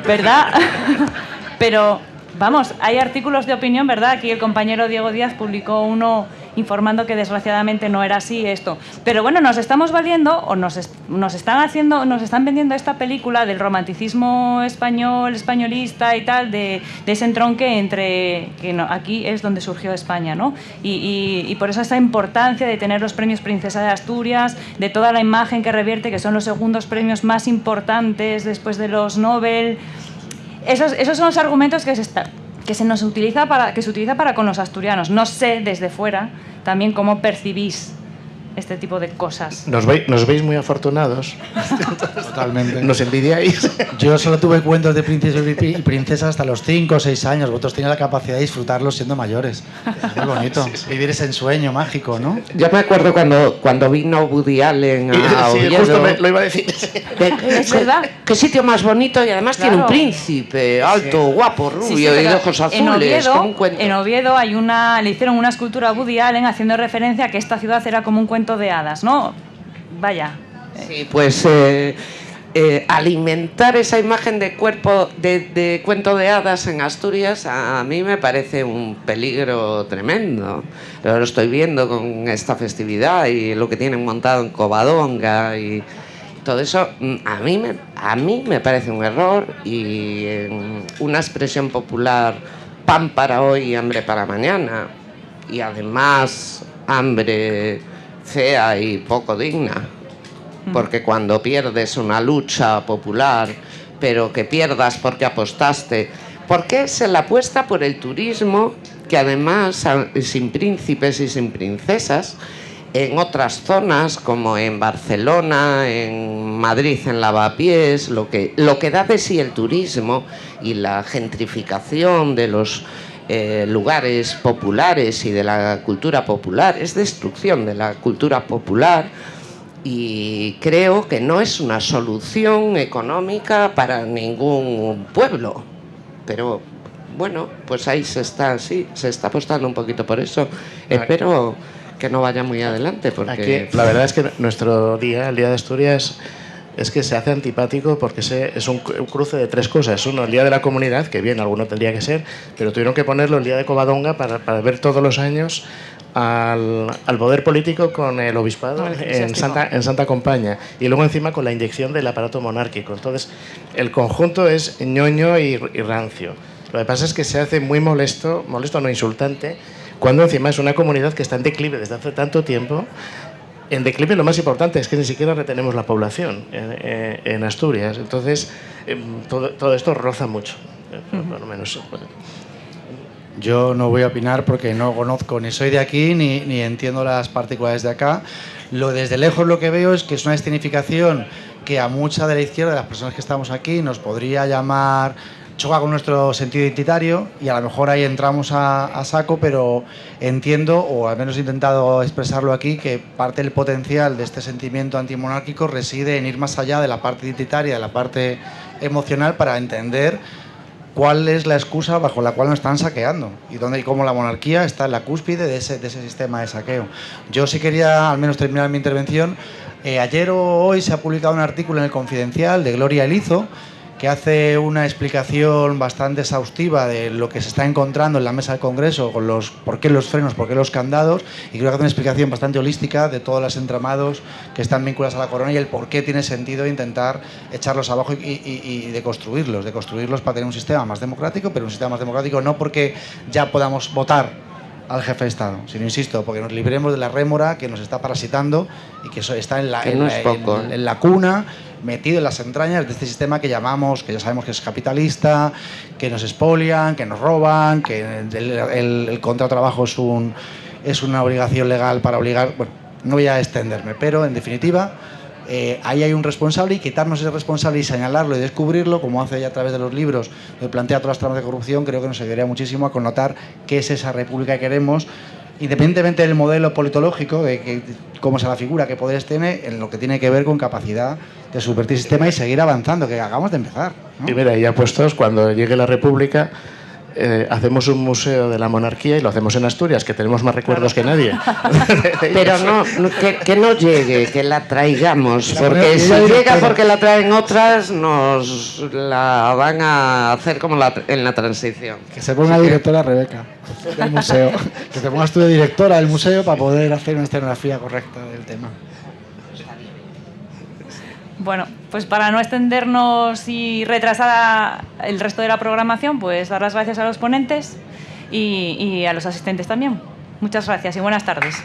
¿Verdad? Pero, vamos, hay artículos de opinión, ¿verdad? Aquí el compañero Diego Díaz publicó uno informando que desgraciadamente no era así esto. Pero bueno, nos estamos valiendo, o nos están vendiendo esta película del romanticismo español, españolista y tal, de ese entronque entre, aquí es donde surgió España, ¿no? Y por eso esa importancia de tener los premios Princesa de Asturias, de toda la imagen que revierte, que son los segundos premios más importantes después de los Nobel. Esos son los argumentos que se están que se utiliza para con los asturianos. No sé desde fuera también cómo percibís este tipo de cosas. Nos veis muy afortunados. Totalmente. Nos envidiáis. Yo solo tuve cuentos de princesas y princesas hasta los 5 o 6 años. Vosotros tenéis la capacidad de disfrutarlos siendo mayores. Es muy bonito. Vivir ese ensueño mágico, ¿no? Yo me acuerdo cuando vino Woody Allen a Sí, Oviedo. justo lo iba a decir. Es verdad. Qué sitio más bonito, y además tiene un príncipe alto, guapo, rubio y de ojos azules. Como un cuento. En Oviedo le hicieron una escultura a Woody Allen haciendo referencia a que esta ciudad era como un cuento de hadas, ¿no? Vaya. Sí, pues alimentar esa imagen de cuento de hadas en Asturias a mí me parece un peligro tremendo. Pero lo estoy viendo con esta festividad y lo que tienen montado en Covadonga y todo eso. A mí me parece un error y una expresión popular: pan para hoy y hambre para mañana. Y además hambre fea y poco digna, porque cuando pierdes una lucha popular, pero que pierdas porque apostaste, porque es la apuesta por el turismo, que además sin príncipes y sin princesas, en otras zonas como en Barcelona, en Madrid, en Lavapiés, lo que da de sí el turismo y la gentrificación de los lugares populares y de la cultura popular, es destrucción de la cultura popular, y creo que no es una solución económica para ningún pueblo. Pero bueno, pues ahí se está apostando un poquito por eso. Espero que no vaya muy adelante, porque Aquí, la verdad es que nuestro día, el Día de Asturias, es que se hace antipático porque es un cruce de tres cosas. Uno, el Día de la Comunidad, que bien, alguno tendría que ser, pero tuvieron que ponerlo el Día de Covadonga para ver todos los años al poder político con el obispado en Santa Compañía, y luego encima con la inyección del aparato monárquico. Entonces, el conjunto es ñoño y rancio. Lo que pasa es que se hace muy molesto no insultante, cuando encima es una comunidad que está en declive desde hace tanto tiempo. En declive, lo más importante es que ni siquiera retenemos la población en Asturias. Entonces, todo esto roza mucho, por lo menos. Yo no voy a opinar porque no conozco, ni soy de aquí, ni entiendo las particularidades de acá. Desde lejos lo que veo es que es una escenificación que a mucha de la izquierda, de las personas que estamos aquí, nos podría llamar... choca con nuestro sentido identitario, y a lo mejor ahí entramos a saco, pero entiendo, o al menos he intentado expresarlo aquí, que parte del potencial de este sentimiento antimonárquico reside en ir más allá de la parte identitaria, de la parte emocional, para entender cuál es la excusa bajo la cual nos están saqueando y cómo la monarquía está en la cúspide de ese sistema de saqueo. Yo sí quería al menos terminar mi intervención. Ayer o hoy se ha publicado un artículo en El Confidencial de Gloria Elizo, que hace una explicación bastante exhaustiva de lo que se está encontrando en la mesa del Congreso con por qué los frenos, por qué los candados, y creo que hace una explicación bastante holística de todos los entramados que están vinculados a la corona y el por qué tiene sentido intentar echarlos abajo y deconstruirlos para tener un sistema más democrático, pero un sistema más democrático no porque ya podamos votar al jefe de Estado, sino, insisto, porque nos libremos de la rémora que nos está parasitando y que está en la cuna, metido en las entrañas de este sistema que llamamos, que ya sabemos que es capitalista, que nos expolian, que nos roban, que el contratrabajo es una obligación legal para obligar... Bueno, no voy a extenderme, pero en definitiva, ahí hay un responsable, y quitarnos ese responsable y señalarlo y descubrirlo, como hace ella a través de los libros, que plantea todas las tramas de corrupción, creo que nos ayudaría muchísimo a connotar qué es esa república que queremos, independientemente del modelo politológico, de cómo se la figura, qué poderes tiene, en lo que tiene que ver con capacidad de subvertir el sistema y seguir avanzando, que acabamos de empezar, ¿no? Y mira, ya puestos, cuando llegue la República, hacemos un museo de la monarquía y lo hacemos en Asturias, que tenemos más recuerdos que nadie. Pero que no llegue, que la traigamos, porque si llega porque la traen otras, nos la van a hacer como en la transición. Que se ponga directora Rebeca del museo, que se pongas tú de directora del museo para poder hacer una escenografía correcta del tema. Bueno, pues para no extendernos y retrasar el resto de la programación, pues dar las gracias a los ponentes y a los asistentes también. Muchas gracias y buenas tardes.